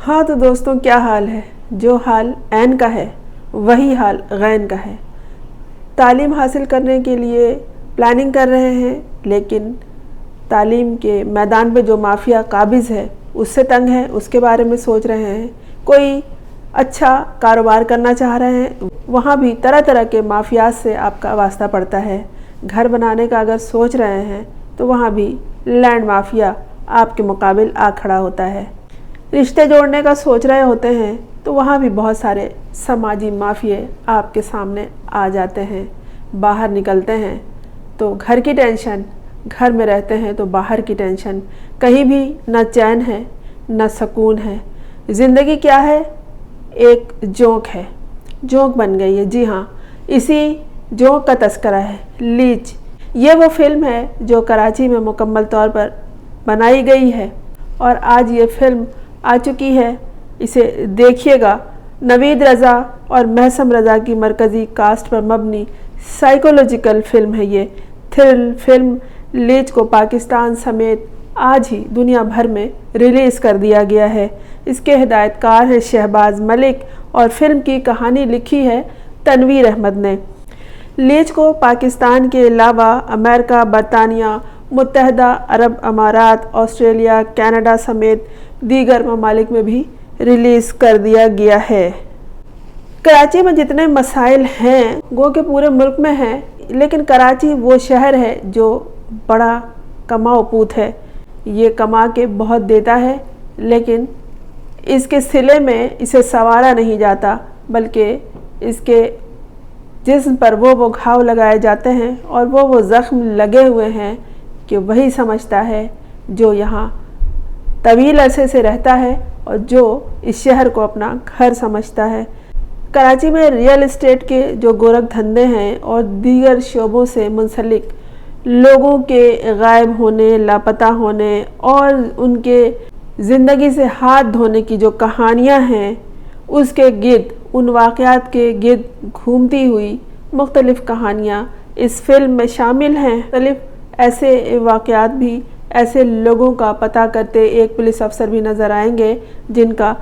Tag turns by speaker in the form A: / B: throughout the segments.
A: ہاں تو دوستوں، کیا حال ہے؟ جو حال عین کا ہے وہی حال غین کا ہے۔ تعلیم حاصل کرنے کے لیے پلاننگ کر رہے ہیں، لیکن تعلیم کے میدان پہ جو مافیا قابض ہے اس سے تنگ ہے، اس کے بارے میں سوچ رہے ہیں۔ کوئی اچھا کاروبار کرنا چاہ رہے ہیں، وہاں بھی طرح طرح کے مافیات سے آپ کا واسطہ پڑتا ہے۔ گھر بنانے کا اگر سوچ رہے ہیں تو وہاں بھی لینڈ مافیا آپ کے مقابل آ کھڑا ہوتا ہے۔ رشتے جوڑنے کا سوچ رہے ہوتے ہیں تو وہاں بھی بہت سارے سماجی مافیے آپ کے سامنے آ جاتے ہیں۔ باہر نکلتے ہیں تو گھر کی ٹینشن، گھر میں رہتے ہیں تو باہر کی ٹینشن، کہیں بھی نہ چین ہے نہ سکون ہے۔ زندگی کیا ہے؟ ایک جونک ہے، جونک بن گئی ہے۔ جی ہاں، اسی جونک کا تذکرہ ہے لیچ۔ یہ وہ فلم ہے جو کراچی میں مکمل طور پر بنائی گئی ہے اور آج یہ فلم آ چکی ہے۔ اسے دیکھیے گا۔ نوید رضا اور محسم رضا کی مرکزی کاسٹ پر مبنی سائیکولوجیکل فلم ہے۔ یہ تھرل فلم لیچ کو پاکستان سمیت آج ہی دنیا بھر میں ریلیز کر دیا گیا ہے۔ اس کے ہدایت کار ہیں شہباز ملک اور فلم کی کہانی لکھی ہے تنویر احمد نے۔ لیچ کو پاکستان کے علاوہ امریکہ، برطانیہ، متحدہ عرب امارات، آسٹریلیا، کینیڈا سمیت دیگر ممالک میں بھی ریلیز کر دیا گیا ہے۔ کراچی میں جتنے مسائل ہیں وہ کہ پورے ملک میں ہیں، لیکن کراچی وہ شہر ہے جو بڑا کماؤ پوت ہے۔ یہ کما کے بہت دیتا ہے، لیکن اس کے صلے میں اسے سنوارا نہیں جاتا، بلکہ اس کے جسم پر وہ گھاؤ لگائے جاتے ہیں اور وہ زخم لگے ہوئے ہیں کہ وہی سمجھتا ہے جو یہاں طویل عرصے سے رہتا ہے اور جو اس شہر کو اپنا گھر سمجھتا ہے۔ کراچی میں ریئل اسٹیٹ کے جو گورکھ دھندے ہیں اور دیگر شعبوں سے منسلک لوگوں کے غائب ہونے، لاپتہ ہونے اور ان کے زندگی سے ہاتھ دھونے کی جو کہانیاں ہیں، اس کے گرد، ان واقعات کے گرد گھومتی ہوئی مختلف کہانیاں اس فلم میں شامل ہیں۔ مختلف ایسے واقعات بھی، ایسے لوگوں کا پتہ کرتے ایک پولیس افسر بھی نظر آئیں گے جن کا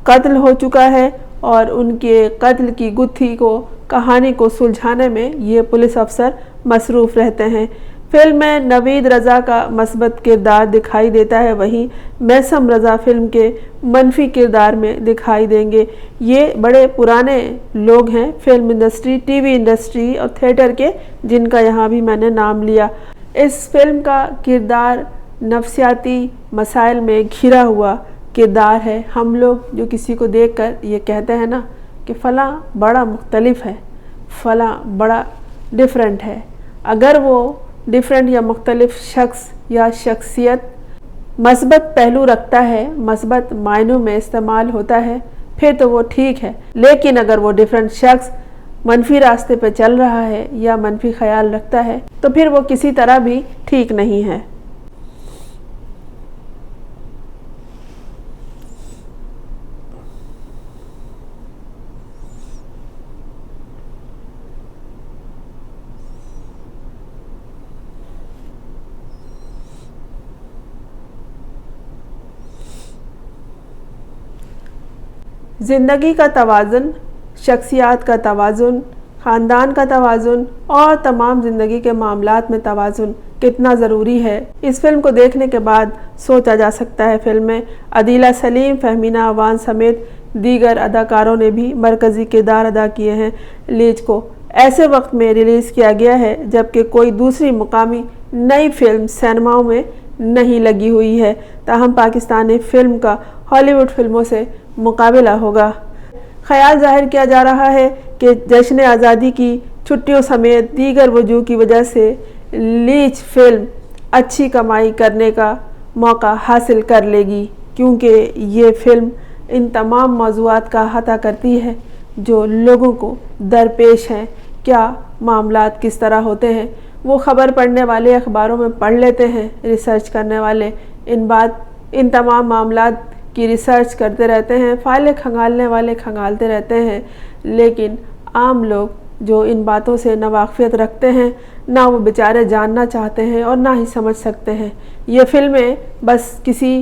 A: قتل ہو چکا ہے، اور ان کے قتل کی گتھی کو، کہانی کو سلجھانے میں یہ پولیس افسر مصروف رہتے ہیں۔ فلم میں نوید رضا کا مثبت کردار دکھائی دیتا ہے، وہیں محسم رضا فلم کے منفی کردار میں دکھائی دیں گے۔ یہ بڑے پرانے لوگ ہیں film industry, T V industry اور تھیٹر کے، جن کا یہاں بھی میں نے نام لیا۔ اس فلم کا کردار نفسیاتی مسائل میں گھرا ہوا کردار ہے۔ ہم لوگ جو کسی کو دیکھ کر یہ کہتے ہیں نا کہ فلاں بڑا مختلف ہے، فلاں بڑا ڈیفرنٹ ہے، اگر وہ ڈیفرنٹ یا مختلف شخص یا شخصیت مثبت پہلو رکھتا ہے، مثبت معنوں میں استعمال ہوتا ہے، پھر تو وہ ٹھیک ہے، لیکن اگر وہ ڈیفرنٹ شخص منفی راستے پہ چل رہا ہے یا منفی خیال رکھتا ہے تو پھر وہ کسی طرح بھی ٹھیک نہیں ہے۔ زندگی کا توازن، شخصیات کا توازن، خاندان کا توازن اور تمام زندگی کے معاملات میں توازن کتنا ضروری ہے، اس فلم کو دیکھنے کے بعد سوچا جا سکتا ہے۔ فلم میں عدیلہ سلیم، فہمینہ اعوان سمیت دیگر اداکاروں نے بھی مرکزی کردار ادا کیے ہیں۔ لیچ کو ایسے وقت میں ریلیز کیا گیا ہے جبکہ کوئی دوسری مقامی نئی فلم سینماؤں میں نہیں لگی ہوئی ہے، تاہم پاکستانی فلم کا ہالی ووڈ فلموں سے مقابلہ ہوگا۔ خیال ظاہر کیا جا رہا ہے کہ جشن آزادی کی چھٹیوں سمیت دیگر وجوہ کی وجہ سے لیچ فلم اچھی کمائی کرنے کا موقع حاصل کر لے گی، کیونکہ یہ فلم ان تمام موضوعات کا احاطہ کرتی ہے جو لوگوں کو درپیش ہیں۔ کیا معاملات کس طرح ہوتے ہیں وہ خبر پڑھنے والے اخباروں میں پڑھ لیتے ہیں، ریسرچ کرنے والے ان تمام معاملات کی ریسرچ کرتے رہتے ہیں، فائلیں کھنگالنے والے کھنگالتے رہتے ہیں، لیکن عام لوگ جو ان باتوں سے نہ واقفیت رکھتے ہیں، نہ وہ بیچارے جاننا چاہتے ہیں اور نہ ہی سمجھ سکتے ہیں۔ یہ فلمیں بس کسی